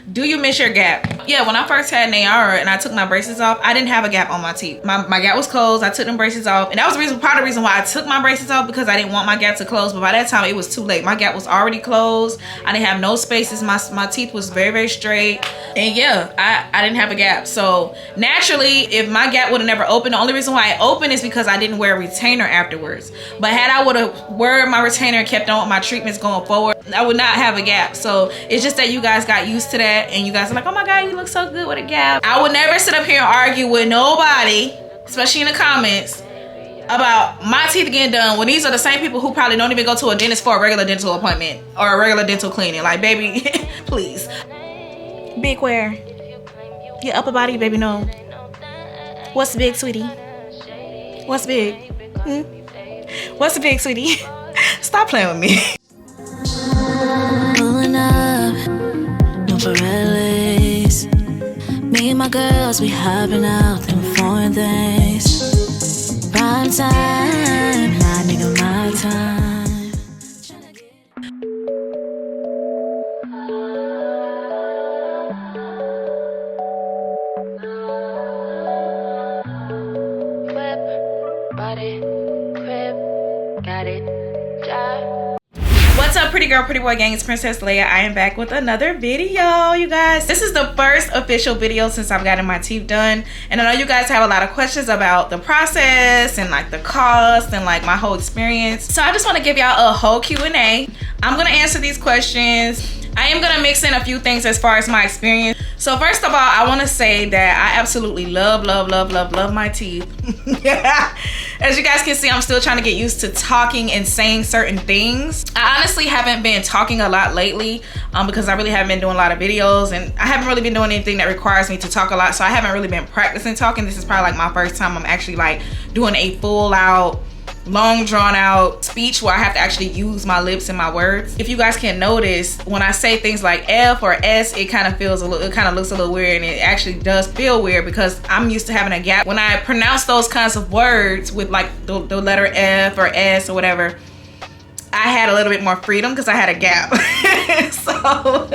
Do you miss your gap? Yeah, when I first had Nayara and I took my braces off, I didn't have a gap on my teeth. My gap was closed. I took them braces off, and that was part of the reason why I took my braces off, because I didn't want my gap to close. But by that time, it was too late. My gap was already closed. I didn't have no spaces. My teeth was very, very straight, and yeah, I didn't have a gap. So naturally, if my gap would have never opened, the only reason why it opened is because I didn't wear a retainer afterwards. But had I would have worn my retainer and kept on with my treatments going forward, I would not have a gap. So it's just that you guys got used to that, and you guys are like, oh my god, you look so good with a gap. I would never sit up here and argue with nobody, especially in the comments, about my teeth getting done when these are the same people who probably don't even go to a dentist for a regular dental appointment or a regular dental cleaning. Like, baby, please. Big where? Your upper body, baby, no. What's big, sweetie? What's big? What's big, sweetie? Stop playing with me. Pulling up, no Pirellis. Me and my girls, we hopping out them foreign things. Prime time, my nigga, my time. What's up, pretty girl, pretty boy gang? It's Princess Leia. I am back with another video, you guys. This is the first official video since I've gotten my teeth done, and I know you guys have a lot of questions about the process and like the cost and like my whole experience. So I just want to give y'all a whole Q&A. I'm gonna answer these questions. I am gonna mix in a few things as far as my experience. So first of all, I want to say that I absolutely love my teeth. As you guys can see, I'm still trying to get used to talking and saying certain things. I honestly haven't been talking a lot lately because I really haven't been doing a lot of videos, and I haven't really been doing anything that requires me to talk a lot. So I haven't really been practicing talking. This is probably like my first time I'm actually like doing a full out, long drawn out speech where I have to actually use my lips and my words. If you guys can notice, when I say things like F or S, it kind of feels a little, it kind of looks a little weird, and it actually does feel weird because I'm used to having a gap. When I pronounce those kinds of words with like the letter F or S or whatever, I had a little bit more freedom because I had a gap. So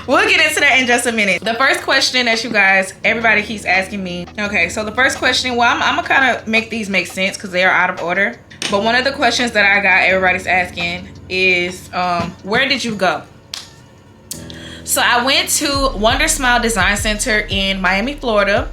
we'll get into that in just a minute. The first question that you guys, everybody keeps asking me. Okay, so the first question, well, I'm gonna kind of make these make sense because they are out of order. But one of the questions that I got everybody's asking is, where did you go? So I went to Wonder Smile Design Center in Miami, Florida.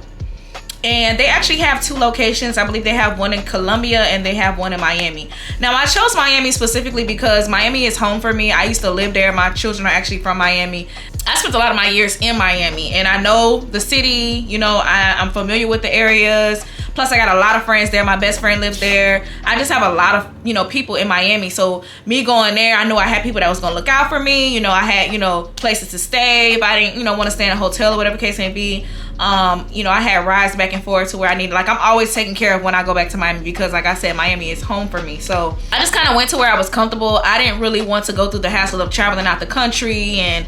And they actually have two locations. I believe they have one in Columbia and they have one in Miami. Now, I chose Miami specifically because Miami is home for me. I used to live there. My children are actually from Miami. I spent a lot of my years in Miami, and I know the city. You know, I'm familiar with the areas. Plus, I got a lot of friends there. My best friend lives there. I just have a lot of, you know, people in Miami. So me going there, I knew I had people that was going to look out for me. You know, I had, you know, places to stay if I didn't, you know, want to stay in a hotel or whatever case may be. You know, I had rides back and forth to where I needed. Like, I'm always taken care of when I go back to Miami because, like I said, Miami is home for me. So I just kind of went to where I was comfortable. I didn't really want to go through the hassle of traveling out the country and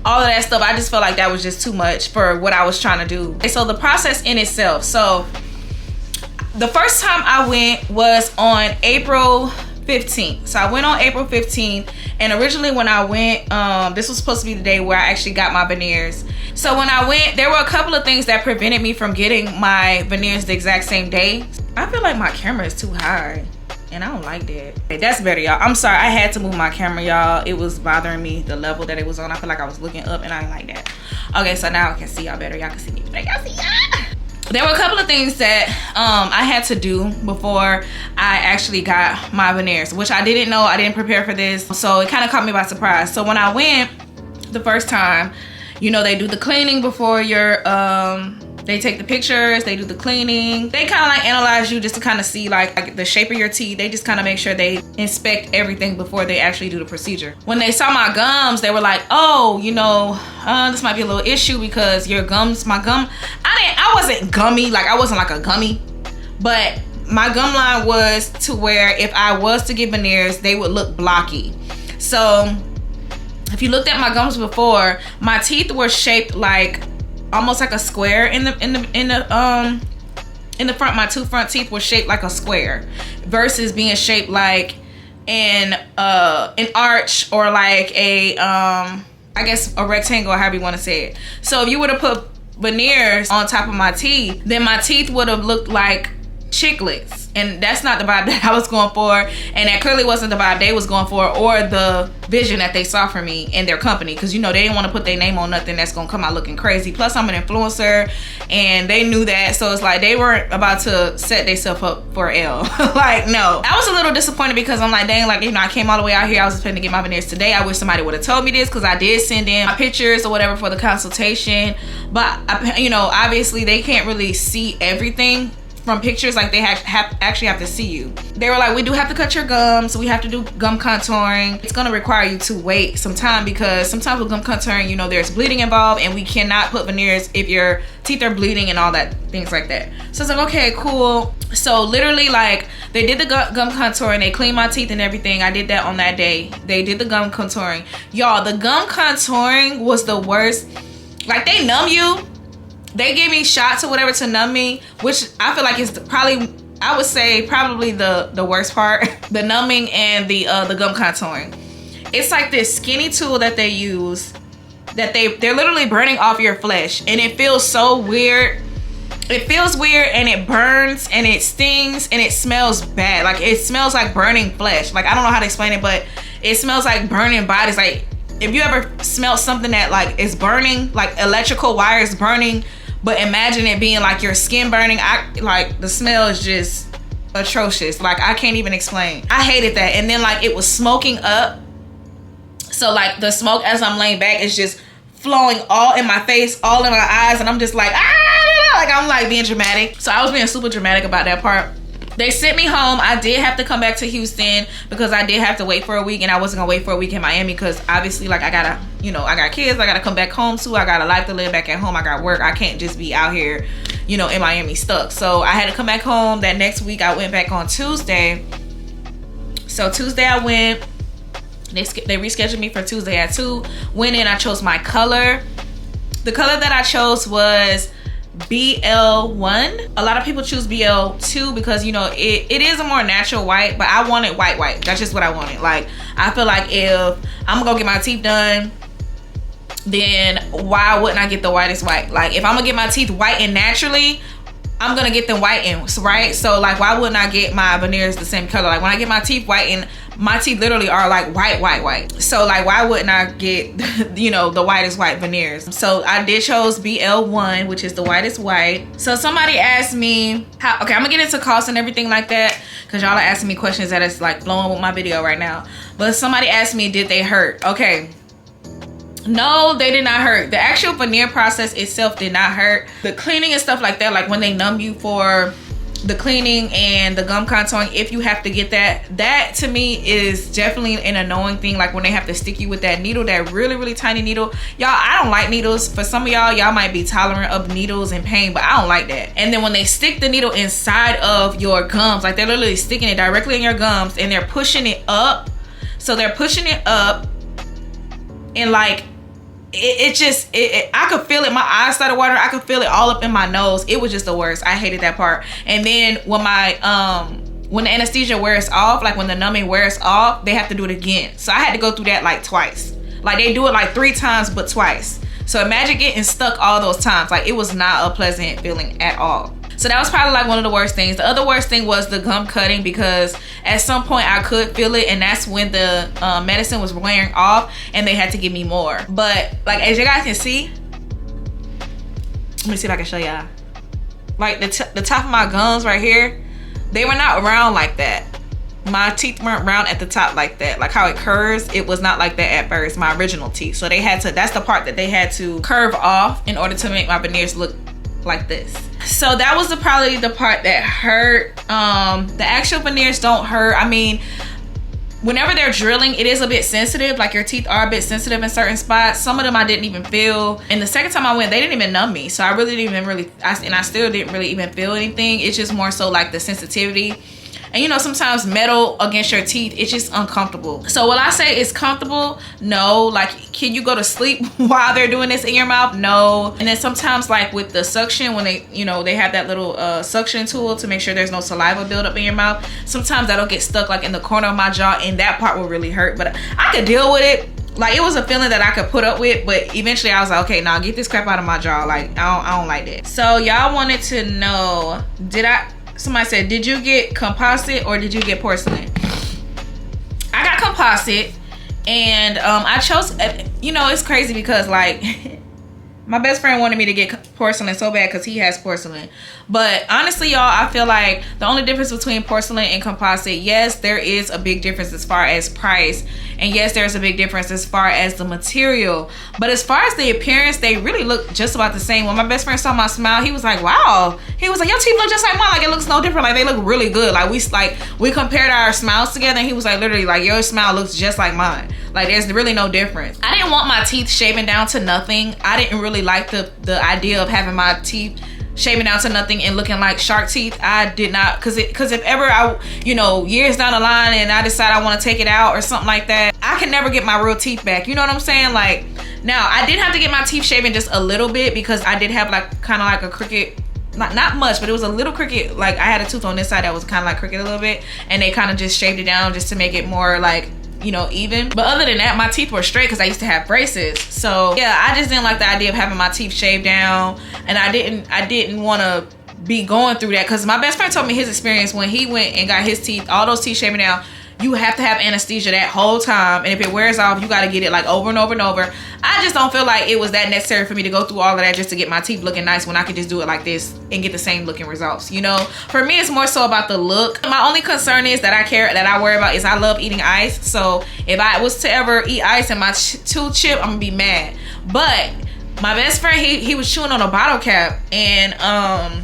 all of that stuff. I just felt like that was just too much for what I was trying to do. Okay, so the process in itself. So the first time I went was on April 15th. So I went on April 15th, and originally when I went, this was supposed to be the day where I actually got my veneers. So when I went, there were a couple of things that prevented me from getting my veneers the exact same day. I feel like my camera is too high, and I don't like that. Okay, that's better, y'all. I'm sorry, I had to move my camera, y'all. It was bothering me, the level that it was on. I feel like I was looking up, and I didn't like that. Okay, so now I can see y'all better. Y'all can see me better. Y'all see y'all. There were a couple of things that I had to do before I actually got my veneers, which I didn't know. I didn't prepare for this, so it kind of caught me by surprise. So when I went the first time, you know, they do the cleaning before your they take the pictures, they do the cleaning. They kind of like analyze you just to kind of see like the shape of your teeth. They just kind of make sure they inspect everything before they actually do the procedure. When they saw my gums, they were like, oh, you know, this might be a little issue because your gums, I wasn't gummy, like I wasn't like a gummy, but my gum line was to where if I was to get veneers, they would look blocky. So if you looked at my gums before, my teeth were shaped like almost like a square in the front. My two front teeth were shaped like a square versus being shaped like an arch or like a I I guess a rectangle, or however you want to say it. So if you would have put veneers on top of my teeth, then my teeth would have looked like chiclets, and that's not the vibe that I was going for, and that clearly wasn't the vibe they was going for, or the vision that they saw for me and their company, because you know they didn't want to put their name on nothing that's gonna come out looking crazy. Plus I'm an influencer, and they knew that, so it's like they weren't about to set themselves up for L. Like, no. I was a little disappointed because I'm like, dang, like, you know, I came all the way out here, I was expecting to get my veneers today. I wish somebody would have told me this, because I did send in my pictures or whatever for the consultation, but you know, obviously they can't really see everything from pictures. Like, they actually have to see you. They were like, we do have to cut your gums, so we have to do gum contouring. It's gonna require you to wait some time, because sometimes with gum contouring, you know, there's bleeding involved, and we cannot put veneers if your teeth are bleeding and all that, things like that. So it's like, okay, cool. So literally, like, they did the gum contouring, they cleaned my teeth and everything. I did that on that day. They did the gum contouring. Y'all, the gum contouring was the worst. Like, they numb you. They gave me shots or whatever to numb me, which I feel like is probably, I would say, probably the worst part. The numbing and the gum contouring. It's like this skinny tool that they use, that they're literally burning off your flesh, and it feels so weird. It feels weird, and it burns, and it stings, and it smells bad. Like, it smells like burning flesh. Like, I don't know how to explain it, but it smells like burning bodies. Like, if you ever smelled something that like is burning, like electrical wires burning, but imagine it being like your skin burning, like the smell is just atrocious. Like, I can't even explain. I hated that. And then like it was smoking up, so like the smoke as I'm laying back is just flowing all in my face, all in my eyes, and I'm just like, like I'm like being dramatic. So I was being super dramatic about that part. They sent me home. I did have to come back to Houston because I did have to wait for a week, and I wasn't gonna wait for a week in Miami because obviously, like, I gotta, you know, I got kids, I gotta come back home too. I got a life to live back at home. I got work. I can't just be out here, you know, in Miami stuck. So I had to come back home. That next week I went back on Tuesday. So Tuesday I went. They rescheduled me for Tuesday at 2. Went in. I chose my color. The color that I chose was BL1. A lot of people choose BL2 because, you know, it is a more natural white, but I wanted white. That's just what I wanted. Like, I feel like if I'm gonna go get my teeth done, then why wouldn't I get the whitest white? Like, if I'm gonna get my teeth whitened naturally, I'm gonna get them whitened, right? So like, why wouldn't I get my veneers the same color? Like, when I get my teeth whitened, my teeth literally are like white. So like, why wouldn't I get, you know, the whitest white veneers? So I did chose BL1, which is the whitest white. So somebody asked me how, okay, I'm gonna get into cost and everything like that, because y'all are asking me questions that is like blowing with my video right now. But somebody asked me, did they hurt? Okay. No, they did not hurt. The actual veneer process itself did not hurt. The cleaning and stuff like that, like when they numb you for the cleaning and the gum contouring, if you have to get that to me is definitely an annoying thing. Like when they have to stick you with that needle, that really tiny needle. Y'all, I don't like needles. For some of y'all might be tolerant of needles and pain, but I don't like that. And then when they stick the needle inside of your gums, like they're literally sticking it directly in your gums and they're pushing it up. So they're pushing it up, and like I could feel it. My eyes started watering. I could feel it all up in my nose. It was just the worst. I hated that part. And then when when the anesthesia wears off, like when the numbing wears off, they have to do it again. So I had to go through that like twice. Like they do it like 3 times, but twice. So imagine getting stuck all those times. Like, it was not a pleasant feeling at all. So that was probably like one of the worst things. The other worst thing was the gum cutting, because at some point I could feel it, and that's when the medicine was wearing off and they had to give me more. But like, as you guys can see, let me see if I can show y'all. Like the top of my gums right here, they were not round like that. My teeth weren't round at the top like that. Like how it curves, it was not like that at first, my original teeth. So they had to, that's the part that they had to curve off in order to make my veneers look like this. So that was probably the part that hurt. The actual veneers don't hurt. I mean, whenever they're drilling, it is a bit sensitive. Like your teeth are a bit sensitive in certain spots. Some of them I didn't even feel. And the second time I went, they didn't even numb me. So I really didn't even I still didn't really even feel anything. It's just more so like the sensitivity. And you know, sometimes metal against your teeth, it's just uncomfortable. So will I say it's comfortable? No. Like, can you go to sleep while they're doing this in your mouth? No. And then sometimes, like with the suction, when they, you know, they have that little suction tool to make sure there's no saliva buildup in your mouth. Sometimes that'll get stuck like in the corner of my jaw, and that part will really hurt. But I could deal with it. like, it was a feeling that I could put up with, but eventually I was like, okay, nah, get this crap out of my jaw. Like, I don't like that. So y'all wanted to know, somebody said, did you get composite or did you get porcelain? I got composite, and I chose, you know, it's crazy because, like, my best friend wanted me to get porcelain so bad because he has porcelain. But honestly, y'all, I feel like the only difference between porcelain and composite, yes, there is a big difference as far as price. And yes, there's a big difference as far as the material. But as far as the appearance, they really look just about the same. When my best friend saw my smile, he was like, wow. He was like, your teeth look just like mine. Like, it looks no different. Like, they look really good. Like, we compared our smiles together, and he was like, literally, like, your smile looks just like mine. Like, there's really no difference. I didn't want my teeth shaving down to nothing. I didn't really like the idea of having my teeth shaving down to nothing and looking like shark teeth. I did not, because if ever I, you know, years down the line and I decide I want to take it out or something like that, I can never get my real teeth back. You know what I'm saying? Like, now I did have to get my teeth shaven just a little bit because I did have like kind of like a crooked, not much, but it was a little crooked. Like, I had a tooth on this side that was kind of like crooked a little bit, and they kind of just shaved it down just to make it more like, you know, even. But other than that, my teeth were straight because I used to have braces. So yeah, I just didn't like the idea of having my teeth shaved down, and I didn't want to be going through that, because my best friend told me his experience when he went and got his teeth, all those teeth shaving down. You have to have anesthesia that whole time, and if it wears off, you got to get it like over and over and over. I just don't feel like it was that necessary for me to go through all of that just to get my teeth looking nice when I could just do it like this and get the same looking results, you know? For me, it's more so about the look. My only concern is that I worry about is I love eating ice. So if I was to ever eat ice and my tooth chip, I'm gonna be mad. But my best friend, he was chewing on a bottle cap, and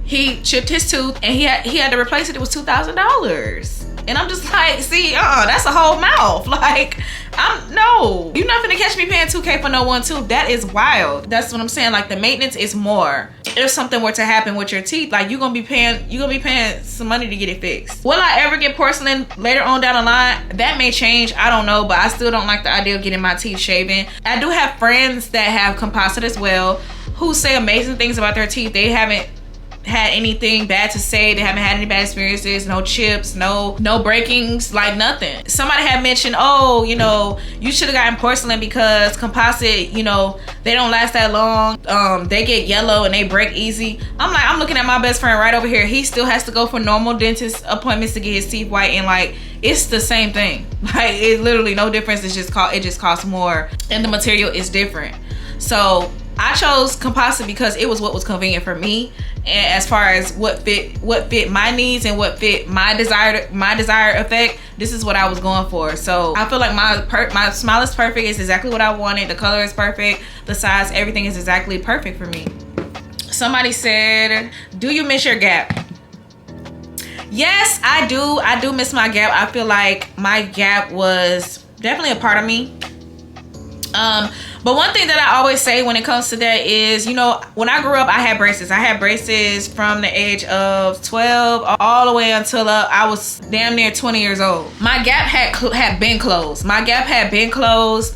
he chipped his tooth, and he had to replace it. It was $2,000. And I'm just like, see, that's a whole mouth. Like, no. You're not gonna catch me paying $2K for no one tooth. That is wild. That's what I'm saying. Like, the maintenance is more. If something were to happen with your teeth, like, you're gonna be paying some money to get it fixed. Will I ever get porcelain later on down the line? That may change. I don't know, but I still don't like the idea of getting my teeth shaven. I do have friends that have composite as well, who say amazing things about their teeth. They haven't had anything bad to say. They haven't had any bad experiences, no chips, no breakings, like nothing. Somebody had mentioned, oh, you know, you should have gotten porcelain because composite, you know, they don't last that long. They get yellow and they break easy. I'm looking at my best friend right over here. He still has to go for normal dentist appointments to get his teeth white, and like, it's the same thing. Like, it's literally no difference. It just costs more, and the material is different. So I chose composite because it was what was convenient for me, and as far as what fit my needs and what fit my desired effect, this is what I was going for. So I feel like my smile is perfect. It's exactly what I wanted. The color is perfect. The size, everything is exactly perfect for me. Somebody said, do you miss your gap? Yes, I do. I do miss my gap. I feel like my gap was definitely a part of me. But one thing that I always say when it comes to that is, you know, when I grew up, I had braces. I had braces from the age of 12 all the way until I was damn near 20 years old. My gap had been closed. My gap had been closed.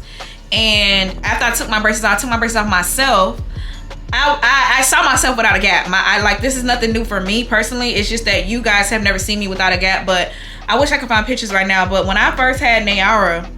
And after I took my braces off myself, I saw myself without a gap. This is nothing new for me personally. It's just that you guys have never seen me without a gap. But I wish I could find pictures right now. But when I first had Nayara,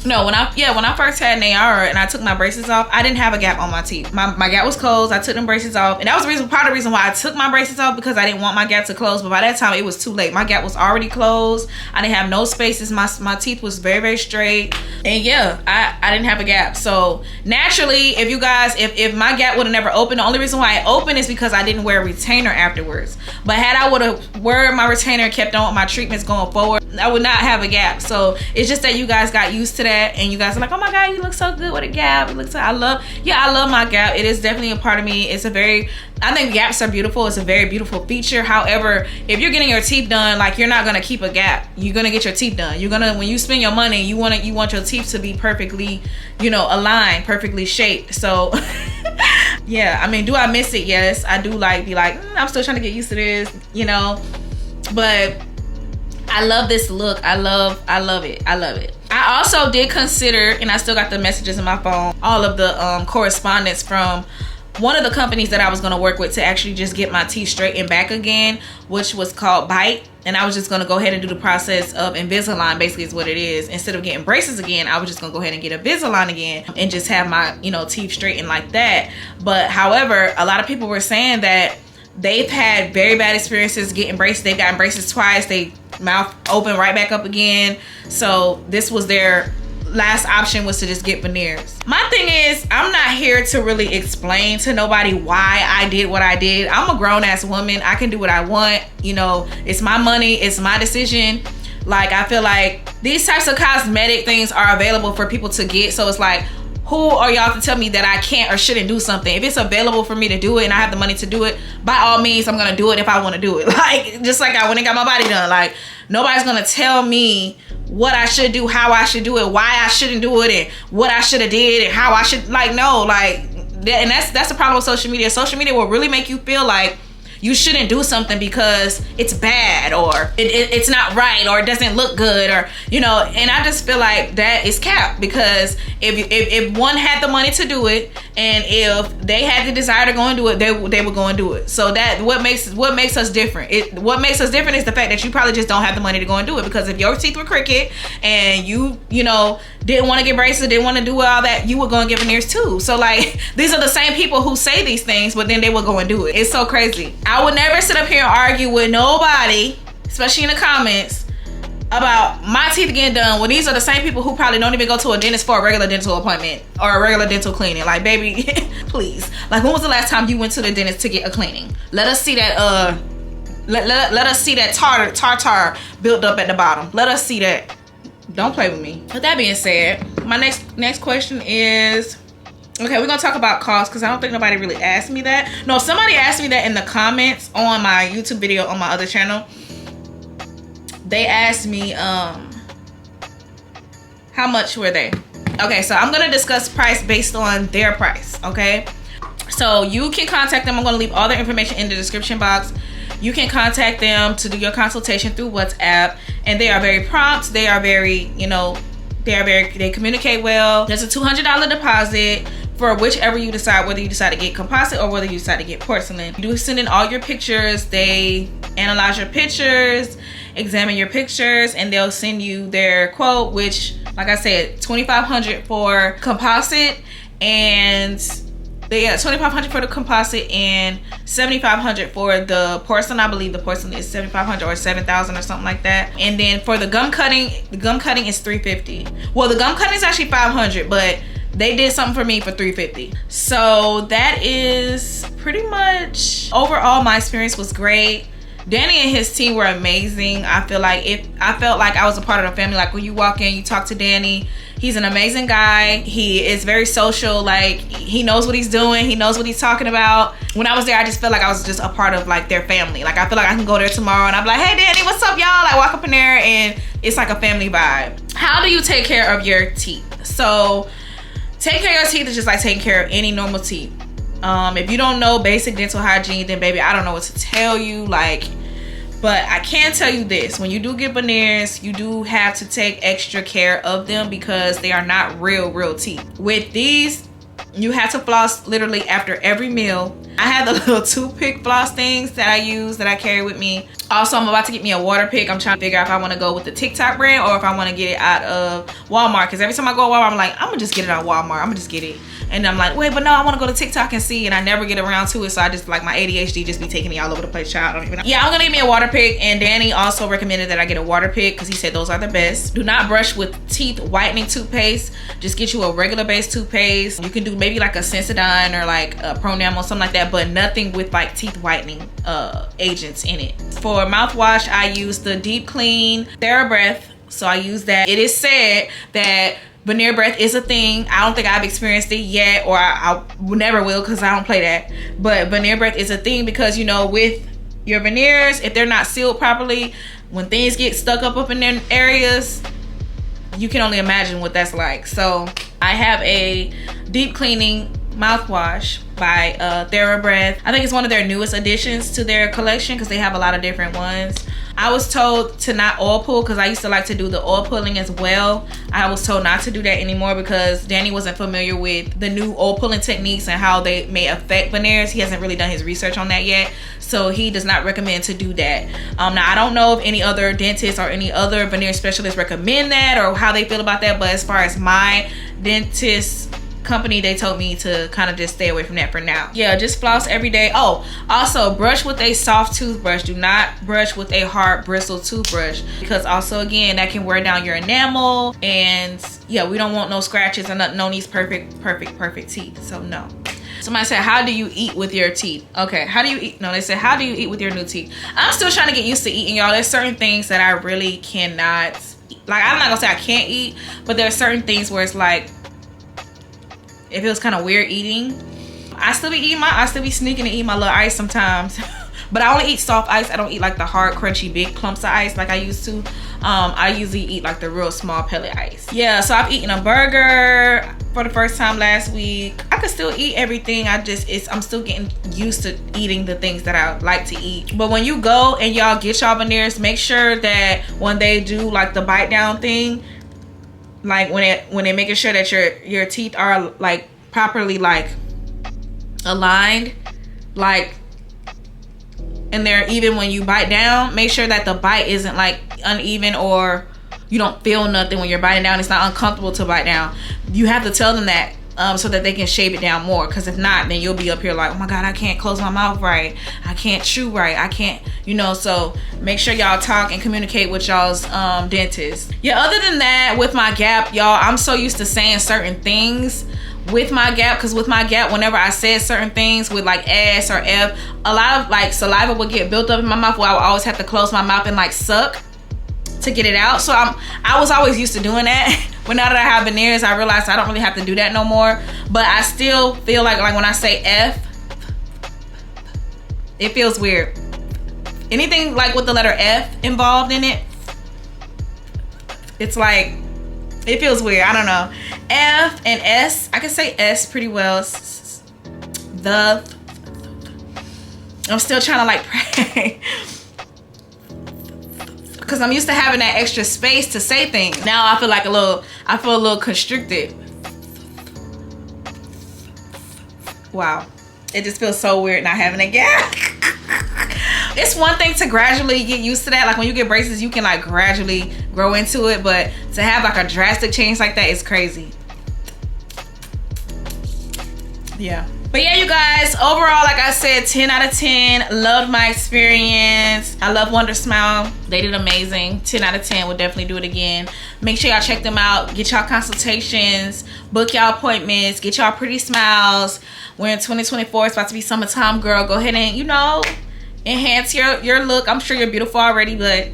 when I first had Nayara and I took my braces off, I didn't have a gap on my teeth. My gap was closed. I took them braces off, and that was part of the reason why I took my braces off, because I didn't want my gap to close. But by that time, it was too late. My gap was already closed. I didn't have no spaces. My teeth was very, very straight, and yeah, I didn't have a gap. So naturally, if my gap would have never opened, the only reason why it opened is because I didn't wear a retainer afterwards. But had I would have worn my retainer and kept on with my treatments going forward, I would not have a gap. So it's just that you guys got used to that, and you guys are like, oh my god, you look so good with a gap. I love my gap. It is definitely a part of me. I think gaps are beautiful. It's a very beautiful feature. However, if you're getting your teeth done, like, you're not gonna keep a gap. You're gonna get your teeth done. When you spend your money, you want your teeth to be perfectly, you know, aligned, perfectly shaped. So yeah, I mean, do I miss it? Yes, I do. I'm still trying to get used to this, you know, but I love this look. I love it. I also did consider, and I still got the messages in my phone, all of the correspondence from one of the companies that I was going to work with to actually just get my teeth straightened back again, which was called Bite. and I was just gonna go ahead and do the process of Invisalign, basically is what it is. Instead of getting braces again, I was just gonna go ahead and get Invisalign again and just have my, you know, teeth straightened like that. But however, a lot of people were saying that they've had very bad experiences getting braces. They've gotten braces twice, they mouth open right back up again. So this was their last option, was to just get veneers. My thing is, I'm not here to really explain to nobody why I did what I did. I'm a grown-ass woman. I can do what I want. You know, it's my money, it's my decision. Like, I feel like these types of cosmetic things are available for people to get. So it's like, who are y'all to tell me that I can't or shouldn't do something? If it's available for me to do it and I have the money to do it, by all means, I'm gonna do it if I want to do it. Like, just like I went and got my body done. Like, nobody's gonna tell me what I should do, how I should do it, why I shouldn't do it, and what I should have did, and how I should, like, no, like, and that's the problem with social media. Social media will really make you feel like you shouldn't do something because it's bad, or it's not right, or it doesn't look good, or, you know. And I just feel like that is cap, because if one had the money to do it, and if they had the desire to go and do it, they would go and do it. So that what makes us different. What makes us different is the fact that you probably just don't have the money to go and do it. Because if your teeth were crooked and you know, didn't want to get braces, didn't want to do all that, you would go and get veneers too. So like, these are the same people who say these things, but then they would go and do it. It's so crazy. I would never sit up here and argue with nobody, especially in the comments, about my teeth getting done, when these are the same people who probably don't even go to a dentist for a regular dental appointment or a regular dental cleaning. Like, baby, please. Like, when was the last time you went to the dentist to get a cleaning? Let us see that let us see that tartar built up at the bottom. Let us see that. Don't play with me. With that being said, my next question is, okay, we're gonna talk about cost, because I don't think nobody really asked me that. No, somebody asked me that in the comments on my YouTube video on my other channel. They asked me how much were they. Okay, so I'm gonna discuss price based on their price. Okay, so you can contact them. I'm gonna leave all their information in the description box. You can contact them to do your consultation through WhatsApp, and they are very prompt. They are very, you know, they communicate well. There's a $200 deposit for whichever you decide, whether you decide to get composite or whether you decide to get porcelain. You do send in all your pictures. They analyze your pictures, examine your pictures, and they'll send you their quote, which, like I said, $2,500 for composite, and they got $2,500 for the composite and $7,500 for the porcelain. I believe the porcelain is $7,500 or $7,000 or something like that. And then for the gum cutting is $350. Well, the gum cutting is actually $500, but they did something for me for $350. So that is pretty much, overall, my experience was great. Danny and his team were amazing. I felt like I was a part of the family. Like, when you walk in, you talk to Danny. He's an amazing guy. He is very social. Like, he knows what he's doing. He knows what he's talking about. When I was there, I just felt like I was just a part of, like, their family. Like, I feel like I can go there tomorrow and I'm like, hey, Danny, what's up, y'all? Like, walk up in there and it's like a family vibe. How do you take care of your teeth? So, taking care of your teeth is just like taking care of any normal teeth. If you don't know basic dental hygiene, then baby, I don't know what to tell you. Like, but I can tell you this: when you do get veneers, you do have to take extra care of them, because they are not real teeth. With these, you have to floss literally after every meal. I have the little toothpick floss things that I use, that I carry with me. Also, I'm about to get me a water pick. I'm trying to figure out if I want to go with the TikTok brand or if I want to get it out of Walmart, because every time I go to Walmart, I'm like, I'm gonna just get it out of Walmart. I'm gonna just get it. And I'm like, wait, but no, I want to go to TikTok and see, and I never get around to it. So I just, like, my ADHD just be taking me all over the place, child. I don't even know. Yeah, I'm gonna get me a water pick, and Danny also recommended that I get a water pick because he said those are the best. Do not brush with teeth whitening toothpaste. Just get you a regular base toothpaste. You can do maybe like a Sensodyne or like a Pronamel, something like that, but nothing with like teeth whitening agents in it. For mouthwash, I use the Deep Clean TheraBreath. So I use that. It is said that veneer breath is a thing. I don't think I've experienced it yet, or I never will, because I don't play that. But veneer breath is a thing because, you know, with your veneers, if they're not sealed properly, when things get stuck up in their areas, you can only imagine what that's like. So I have a deep cleaning mouthwash by TheraBreath. I think it's one of their newest additions to their collection because they have a lot of different ones. I was told to not oil pull because I used to like to do the oil pulling as well. I was told not to do that anymore because Danny wasn't familiar with the new oil pulling techniques and how they may affect veneers. He hasn't really done his research on that yet, so he does not recommend to do that. Now I don't know if any other dentists or any other veneer specialists recommend that or how they feel about that, but as far as my dentist company, they told me to kind of just stay away from that for now. Yeah, just floss every day. Oh, also brush with a soft toothbrush. Do not brush with a hard bristle toothbrush because also again that can wear down your enamel, and yeah, we don't want no scratches and no these perfect teeth. So no. Somebody said, how do you eat with your teeth? Okay, how do you eat? No, they said, how do you eat with your new teeth? I'm still trying to get used to eating, y'all. There's certain things that I really cannot, like, I'm not gonna say I can't eat, but there are certain things where it's like, it feels kind of weird eating. I still be sneaking to eat my little ice sometimes. But I only eat soft ice. I don't eat like the hard, crunchy, big clumps of ice like I used to. I usually eat like the real small pellet ice. Yeah, so I've eaten a burger for the first time last week. I could still eat everything. I'm still getting used to eating the things that I like to eat. But when you go and y'all get y'all veneers, make sure that when they do like the bite down thing, like when they're making sure that your teeth are like properly like aligned, like, and they're even when you bite down, make sure that the bite isn't like uneven or you don't feel nothing when you're biting down. It's not uncomfortable to bite down. You have to tell them that so that they can shape it down more, because if not, then you'll be up here like, oh my god, I can't close my mouth right, I can't chew right, I can't, you know. So make sure y'all talk and communicate with y'all's dentist. Yeah, other than that, with my gap, y'all, I'm so used to saying certain things with my gap, because with my gap, whenever I said certain things with like S or F, a lot of like saliva would get built up in my mouth where I would always have to close my mouth and like suck to get it out. So I was always used to doing that. But now that I have veneers, I realized I don't really have to do that no more. But I still feel like when I say F, it feels weird. Anything like with the letter F involved in it, it's like, it feels weird. I don't know. F and S, I can say S pretty well. I'm still trying to like pray. Because I'm used to having that extra space to say things. Now I feel like a little constricted. Wow. It just feels so weird not having a gap. It's one thing to gradually get used to that. Like when you get braces, you can like gradually grow into it. But to have like a drastic change like that is crazy. Yeah. But yeah, you guys, overall, like I said, 10 out of 10. Loved my experience. I love Wonder Smile. They did amazing. 10 out of 10. Would definitely do it again. Make sure y'all check them out. Get y'all consultations. Book y'all appointments. Get y'all pretty smiles. We're in 2024. It's about to be summertime, girl. Go ahead and, you know, enhance your look. I'm sure you're beautiful already, but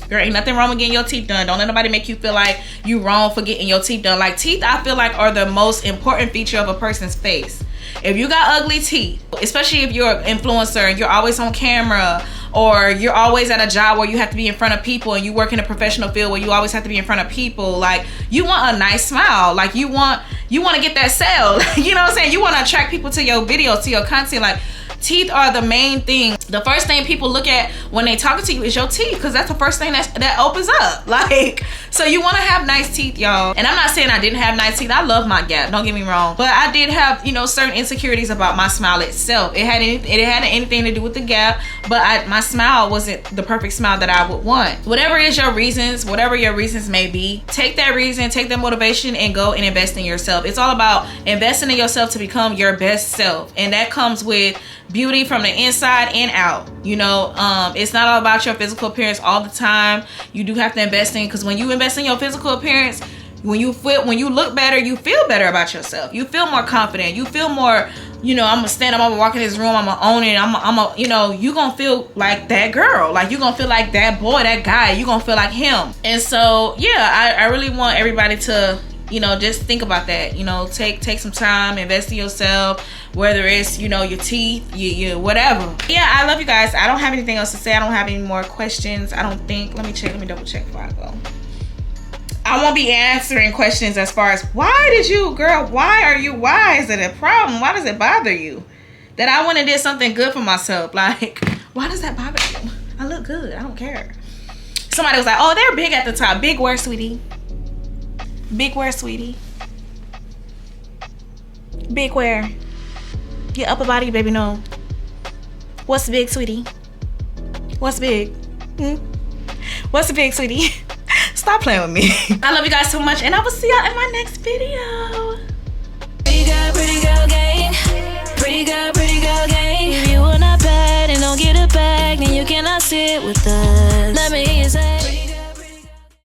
there ain't nothing wrong with getting your teeth done. Don't let nobody make you feel like you wrong for getting your teeth done. Like, teeth, I feel like, are the most important feature of a person's face. If you got ugly teeth, especially if you're an influencer and you're always on camera, or you're always at a job where you have to be in front of people, and you work in a professional field where you always have to be in front of people, like, you want a nice smile. Like, you want to get that sale. You know what I'm saying? You want to attract people to your videos, to your content. Like, teeth are the main thing. The first thing people look at when they talking to you is your teeth, because that's the first thing that opens up. Like, so you want to have nice teeth, y'all. And I'm not saying I didn't have nice teeth. I love my gap, don't get me wrong, but I did have, you know, certain insecurities about my smile itself. It had anything to do with the gap, but my smile wasn't the perfect smile that I would want. Whatever your reasons may be, take that reason, take that motivation, and go and invest in yourself. It's all about investing in yourself to become your best self, and that comes with beauty from the inside and out. You know, it's not all about your physical appearance all the time. You do have to invest in, because when you invest in your physical appearance, when you look better, you feel better about yourself. You feel more confident. You feel more, you know, I'm gonna stand up, I'm gonna walk in this room, I'm gonna own it, you know, you gonna feel like that girl. Like, you gonna feel like that boy, that guy. You gonna feel like him. And so, yeah, I really want everybody to, you know, just think about that. You know, take some time, invest in yourself, whether it's, you know, your teeth, you whatever. Yeah, I love you guys. I don't have anything else to say. I don't have any more questions, I don't think. Let me double check before I go. I won't be answering questions as far as why is it a problem? Why does it bother you that I went and did something good for myself? Like, why does that bother you? I look good. I don't care. Somebody was like, oh, they're big at the top. Big where, sweetie? Big where, sweetie? Big where? Your upper body, baby, no. What's big, sweetie? What's big? What's big, sweetie? Stop playing with me. I love you guys so much, and I will see y'all in my next video. Pretty girl gang. Pretty girl gang. If you are not bad and don't get it back, then you cannot sit with us. Let me hear you say